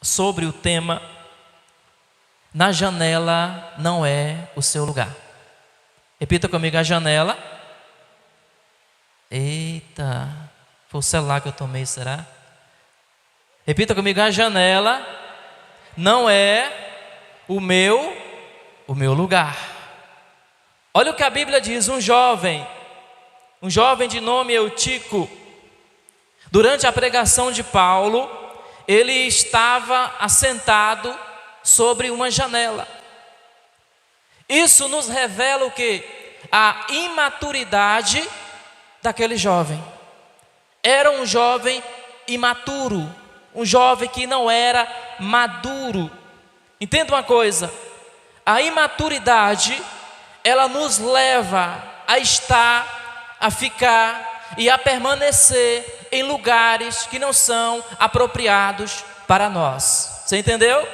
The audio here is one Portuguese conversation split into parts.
sobre o tema "Na janela não é o seu lugar". Repita comigo: a janela. Eita, foi o celular que eu tomei, será? Repita comigo: a janela não é o meu lugar. Olha o que a Bíblia diz: um jovem de nome Eutico, durante a pregação de Paulo, ele estava assentado sobre uma janela. Isso nos revela o quê? A imaturidade daquele jovem. Era um jovem imaturo, um jovem que não era maduro. Entenda uma coisa: a imaturidade, ela nos leva a estar, a ficar e a permanecer em lugares que não são apropriados para nós. Você entendeu?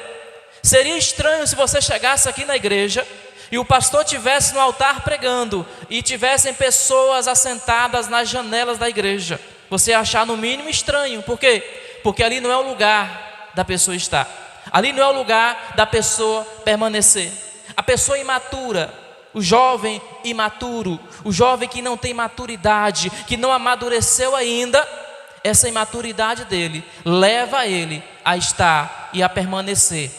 Seria estranho se você chegasse aqui na igreja e o pastor estivesse no altar pregando e tivessem pessoas assentadas nas janelas da igreja. Você ia achar no mínimo estranho. Por quê? Porque ali não é o lugar da pessoa estar. Ali não é o lugar da pessoa permanecer. A pessoa imatura, o jovem imaturo, o jovem que não tem maturidade, que não amadureceu ainda, essa imaturidade dele leva ele a estar e a permanecer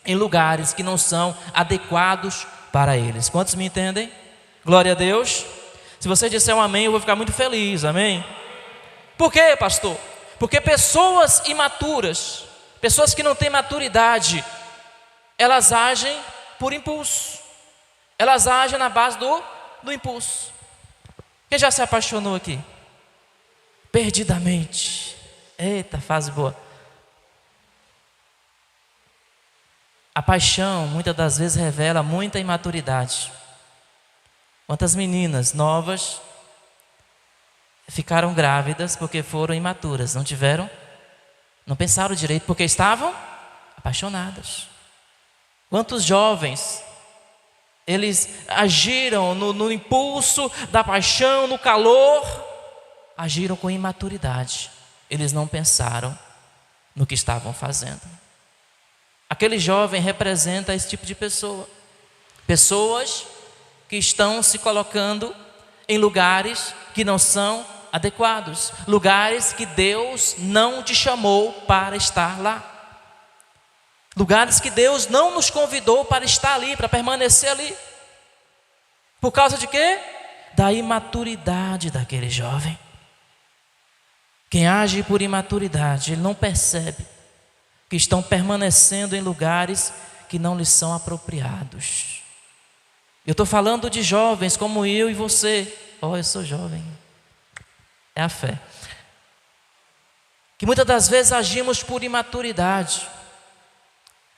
em lugares que não são adequados para eles. Quantos me entendem? Glória a Deus. Se você disser um amém, eu vou ficar muito feliz. Amém? Por quê, pastor? Porque pessoas imaturas, pessoas que não têm maturidade, elas agem por impulso. Elas agem na base do impulso. Quem já se apaixonou aqui? Perdidamente. Eita, fase boa. A paixão muitas das vezes revela muita imaturidade. Quantas meninas novas ficaram grávidas porque foram imaturas, não tiveram, não pensaram direito porque estavam apaixonadas. Quantos jovens, eles agiram no impulso da paixão, no calor, agiram com imaturidade. Eles não pensaram no que estavam fazendo. Aquele jovem representa esse tipo de pessoa. Pessoas que estão se colocando em lugares que não são adequados. Lugares que Deus não te chamou para estar lá. Lugares que Deus não nos convidou para estar ali, para permanecer ali. Por causa de quê? Da imaturidade daquele jovem. Quem age por imaturidade, ele não percebe que estão permanecendo em lugares que não lhes são apropriados. Eu estou falando de jovens como eu e você. Eu sou jovem. É a fé. Que muitas das vezes agimos por imaturidade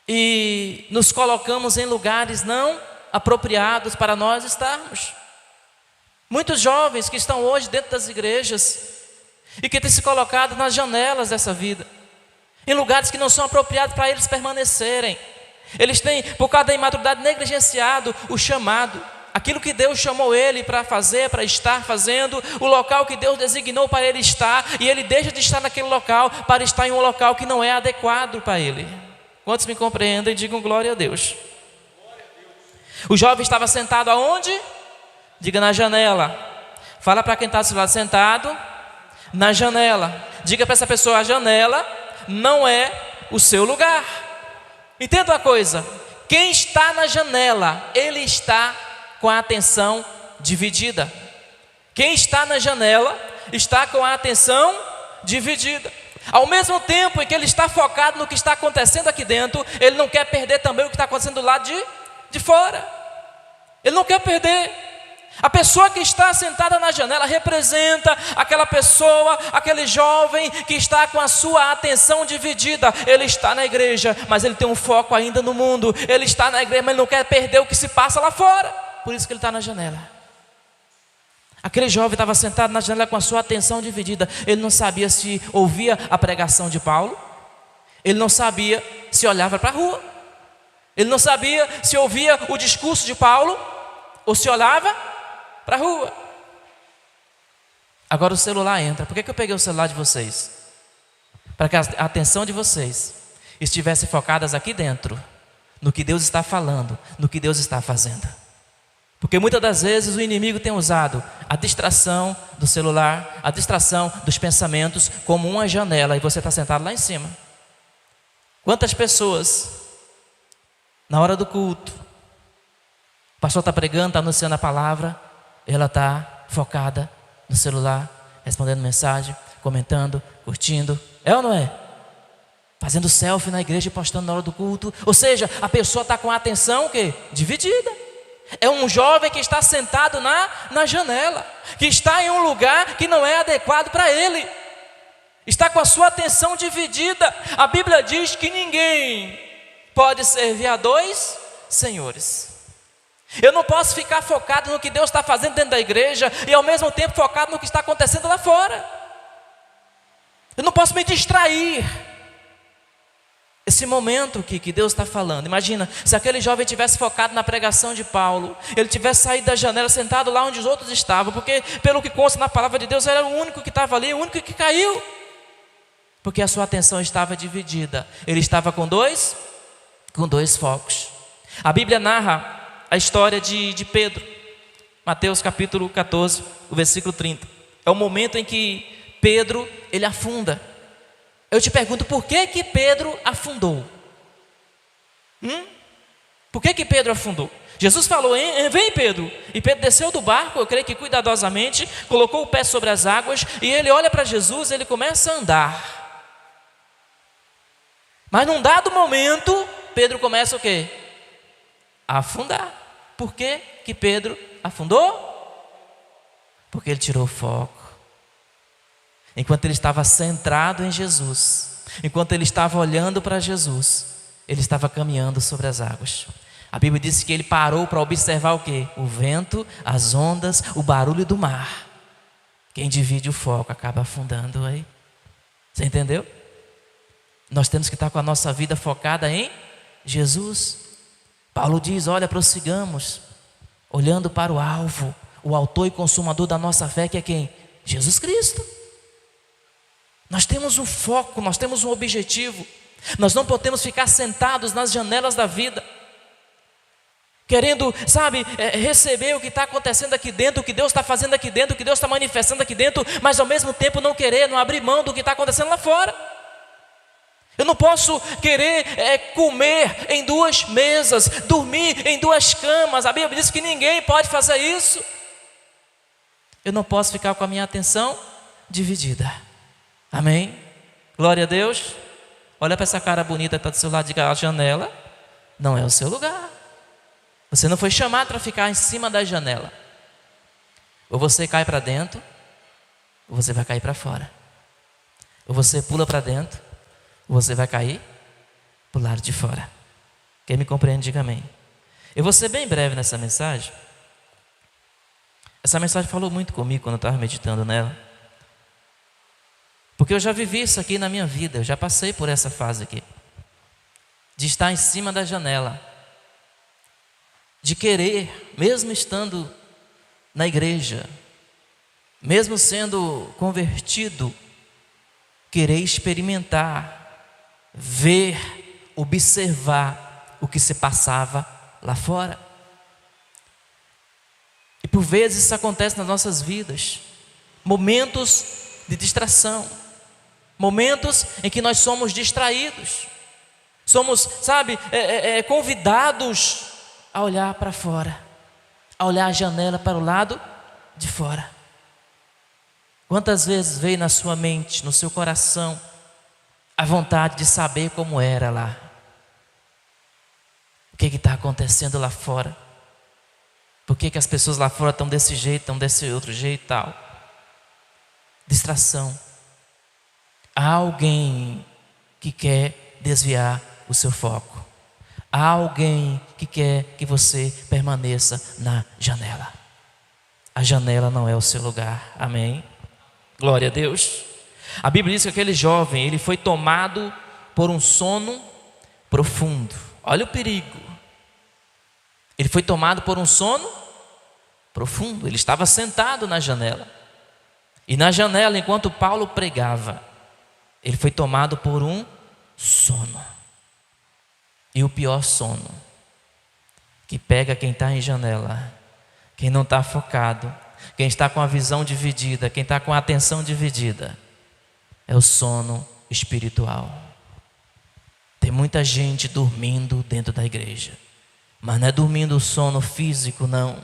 e nos colocamos em lugares não apropriados para nós estarmos. Muitos jovens que estão hoje dentro das igrejas e que têm se colocado nas janelas dessa vida, em lugares que não são apropriados para eles permanecerem. Eles têm, por causa da imaturidade, negligenciado o chamado, aquilo que Deus chamou ele para fazer, para estar fazendo, o local que Deus designou para ele estar, e ele deixa de estar naquele local para estar em um local que não é adequado para ele. Quantos me compreendem? Digam glória a Deus. O jovem estava sentado aonde? Diga: na janela. Fala para quem está do seu lado: sentado na janela. Diga para essa pessoa: a janela não é o seu lugar. Entenda uma coisa: quem está na janela, ele está com a atenção dividida. Quem está na janela está com a atenção dividida. Ao mesmo tempo em que ele está focado no que está acontecendo aqui dentro, ele não quer perder também o que está acontecendo do lado de fora. Ele não quer perder. A pessoa que está sentada na janela representa aquela pessoa, aquele jovem que está com a sua atenção dividida. Ele está na igreja, mas ele tem um foco ainda no mundo. Ele está na igreja, mas ele não quer perder o que se passa lá fora. Por isso que ele está na janela. Aquele jovem estava sentado na janela com a sua atenção dividida. Ele não sabia se ouvia a pregação de Paulo. Ele não sabia se olhava para a rua. Ele não sabia se ouvia o discurso de Paulo ou se olhava para a rua. Agora o celular entra. Por que eu peguei o celular de vocês? Para que a atenção de vocês estivessem focadas aqui dentro, no que Deus está falando, no que Deus está fazendo. Porque muitas das vezes o inimigo tem usado a distração do celular, a distração dos pensamentos como uma janela, e você está sentado lá em cima. Quantas pessoas, na hora do culto, o pastor está pregando, está anunciando a palavra, ela está focada no celular, respondendo mensagem, comentando, curtindo. É ou não é? Fazendo selfie na igreja e postando na hora do culto. Ou seja, a pessoa está com a atenção o quê? Dividida. É um jovem que está sentado na janela, que está em um lugar que não é adequado para ele, está com a sua atenção dividida. A Bíblia diz que ninguém pode servir a dois senhores. Eu não posso ficar focado no que Deus está fazendo dentro da igreja e ao mesmo tempo focado no que está acontecendo lá fora. Eu não posso me distrair. Esse momento que Deus está falando, imagina, se aquele jovem tivesse focado na pregação de Paulo, ele tivesse saído da janela, sentado lá onde os outros estavam, porque pelo que consta na palavra de Deus, era o único que estava ali, o único que caiu, porque a sua atenção estava dividida. Ele estava com dois focos. A Bíblia narra a história de Pedro, Mateus capítulo 14, o versículo 30. É o momento em que Pedro, ele afunda. Eu te pergunto, por que Pedro afundou? Por que Pedro afundou? Jesus falou, vem Pedro. E Pedro desceu do barco, eu creio que cuidadosamente, colocou o pé sobre as águas, e ele olha para Jesus, ele começa a andar. Mas num dado momento, Pedro começa o quê? A afundar. Por que Pedro afundou? Porque ele tirou o foco. Enquanto ele estava centrado em Jesus, enquanto ele estava olhando para Jesus, ele estava caminhando sobre as águas. A Bíblia diz que ele parou para observar o quê? O vento, as ondas, o barulho do mar. Quem divide o foco acaba afundando aí. Você entendeu? Nós temos que estar com a nossa vida focada em Jesus. Paulo diz, olha, prossigamos, olhando para o alvo, o autor e consumador da nossa fé, que é quem? Jesus Cristo. Nós temos um foco, nós temos um objetivo. Nós não podemos ficar sentados nas janelas da vida, querendo, receber o que está acontecendo aqui dentro, o que Deus está fazendo aqui dentro, o que Deus está manifestando aqui dentro, mas ao mesmo tempo não abrir mão do que está acontecendo lá fora. Eu não posso querer comer em duas mesas, dormir em duas camas. A Bíblia diz que ninguém pode fazer isso. Eu não posso ficar com a minha atenção dividida. Amém? Glória a Deus. Olha para essa cara bonita que está do seu lado, diga, a janela não é o seu lugar. Você não foi chamado para ficar em cima da janela. Ou você cai para dentro, ou você vai cair para fora. Ou você pula para dentro, ou você vai cair para o lado de fora. Quem me compreende, diga amém. Eu vou ser bem breve nessa mensagem. Essa mensagem falou muito comigo quando eu estava meditando nela. Porque eu já vivi isso aqui na minha vida, eu já passei por essa fase aqui. De estar em cima da janela. De querer, mesmo estando na igreja, mesmo sendo convertido, querer experimentar, ver, observar o que se passava lá fora. E por vezes isso acontece nas nossas vidas. Momentos de distração. Momentos em que nós somos distraídos. Somos, convidados a olhar para fora. A olhar a janela para o lado de fora. Quantas vezes veio na sua mente, no seu coração, a vontade de saber como era lá? O que está acontecendo lá fora? Por que as pessoas lá fora estão desse jeito, estão desse outro jeito e tal? Distração. Há alguém que quer desviar o seu foco. Há alguém que quer que você permaneça na janela. A janela não é o seu lugar. Amém? Glória a Deus. A Bíblia diz que aquele jovem, ele foi tomado por um sono profundo. Olha o perigo. Ele foi tomado por um sono profundo. Ele estava sentado na janela. E na janela, enquanto Paulo pregava, ele foi tomado por um sono. E o pior sono, que pega quem está em janela, quem não está focado, quem está com a visão dividida, quem está com a atenção dividida, é o sono espiritual. Tem muita gente dormindo dentro da igreja, mas não é dormindo o sono físico, não.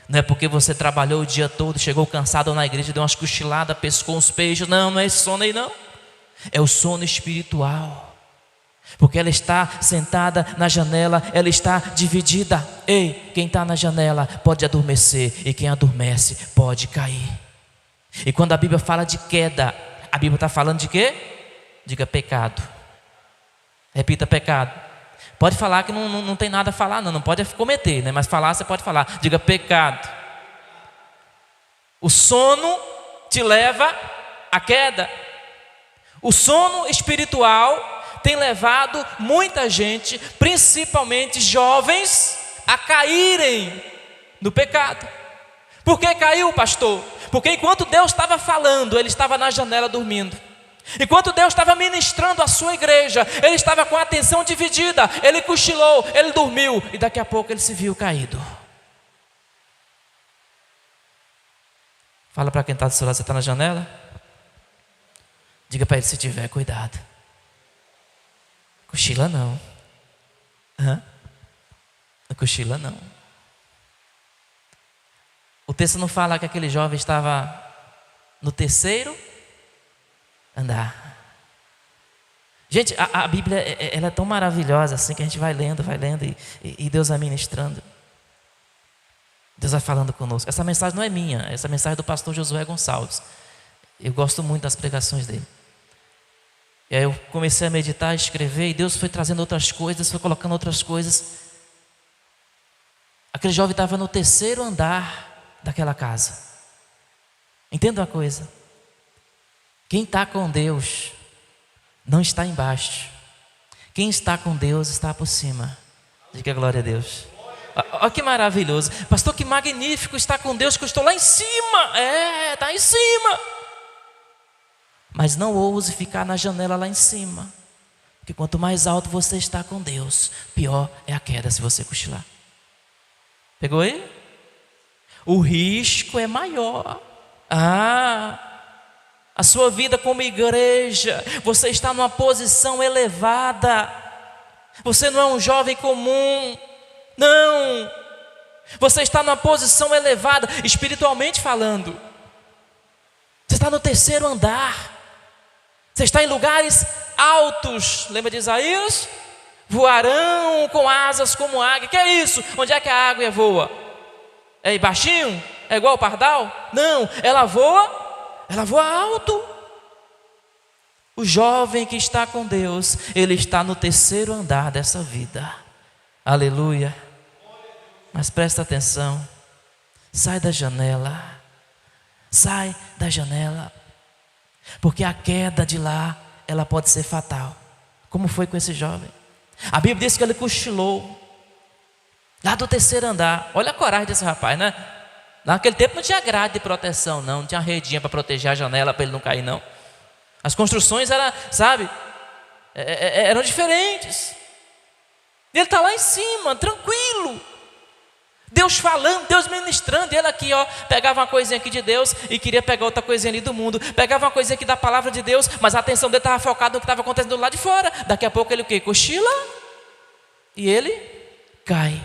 Não é porque você trabalhou o dia todo, chegou cansado na igreja, deu umas cochiladas, pescou uns peixes. Não, não é esse sono aí não. É o sono espiritual. Porque ela está sentada na janela, ela está dividida. Ei, quem está na janela pode adormecer, e quem adormece pode cair. E quando a Bíblia fala de queda, a Bíblia está falando de quê? Diga pecado. Repita, pecado. Pode falar que não tem nada a falar, não pode cometer, né? Mas falar você pode falar. Diga pecado. O sono te leva à queda. O sono espiritual tem levado muita gente, principalmente jovens, a caírem no pecado. Por que caiu, pastor? Porque enquanto Deus estava falando, ele estava na janela dormindo. Enquanto Deus estava ministrando a sua igreja, ele estava com a atenção dividida, ele cochilou, ele dormiu, e daqui a pouco ele se viu caído. Fala para quem está do seu lado, você está na janela? Diga para ele, se tiver, cuidado. Cochila não. Não cochila não. O texto não fala que aquele jovem estava no terceiro andar. Gente, a Bíblia ela é tão maravilhosa assim, que a gente vai lendo e Deus vai ministrando. Deus vai falando conosco. Essa mensagem não é minha, essa mensagem é do pastor Josué Gonçalves. Eu gosto muito das pregações dele. E aí eu comecei a meditar, a escrever, e Deus foi trazendo outras coisas, foi colocando outras coisas. Aquele jovem estava no terceiro andar daquela casa. Entenda uma coisa: quem está com Deus não está embaixo. Quem está com Deus está por cima. Diga glória a Deus. Olha que maravilhoso. Pastor, que magnífico estar com Deus, que eu estou lá em cima. Está em cima. Mas não ouse ficar na janela lá em cima. Porque quanto mais alto você está com Deus, pior é a queda se você cochilar. Pegou aí? O risco é maior. A sua vida como igreja, você está numa posição elevada. Você não é um jovem comum. Não. Você está numa posição elevada, espiritualmente falando. Você está no terceiro andar. Você está em lugares altos. Lembra de Isaías? Voarão com asas como águia. Que é isso? Onde é que a águia voa? É baixinho? É igual o pardal? Não, ela voa alto. O jovem que está com Deus, ele está no terceiro andar dessa vida. Aleluia. Mas presta atenção. Sai da janela. Sai da janela. Porque a queda de lá, ela pode ser fatal. Como foi com esse jovem? A Bíblia diz que ele cochilou lá do terceiro andar. Olha a coragem desse rapaz, né? Naquele tempo não tinha grade de proteção, não tinha redinha para proteger a janela, para ele não cair, não. As construções eram, eram diferentes. Ele está lá em cima, tranquilo. Deus falando, Deus ministrando, e ele aqui, pegava uma coisinha aqui de Deus e queria pegar outra coisinha ali do mundo. Pegava uma coisinha aqui da palavra de Deus, mas a atenção dele estava focada no que estava acontecendo do lado de fora. Daqui a pouco ele o quê? Cochila e ele cai.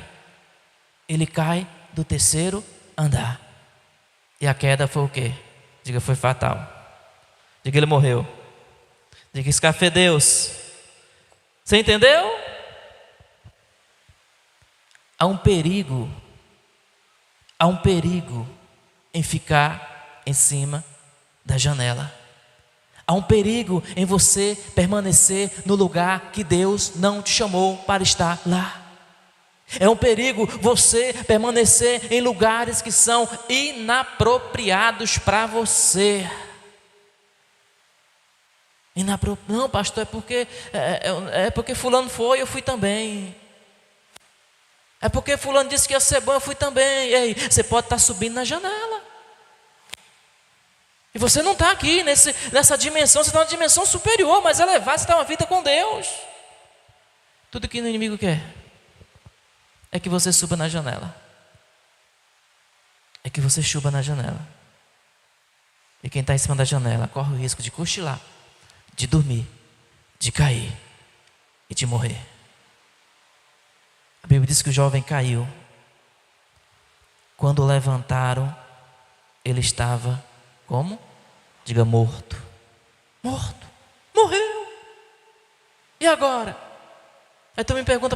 Ele cai do terceiro andar. E a queda foi o quê? Diga, foi fatal. Diga, ele morreu. Diga, escafedeu-se. Você entendeu? Há um perigo em ficar em cima da janela. Há um perigo em você permanecer no lugar que Deus não te chamou para estar lá. É um perigo você permanecer em lugares que são inapropriados para você. Não, pastor, é porque fulano foi, eu fui também. É porque fulano disse que ia ser bom, eu fui também. E aí, você pode estar subindo na janela. E você não está aqui nessa dimensão, você está numa dimensão superior, mas elevada, você está uma vida com Deus. Tudo que o inimigo quer é que você suba na janela. É que você suba na janela. E quem está em cima da janela corre o risco de cochilar, de dormir, de cair e de morrer. A Bíblia diz que o jovem caiu. Quando o levantaram, ele estava como? Diga, morto. Morto. Morreu. E agora? Aí tu me pergunta,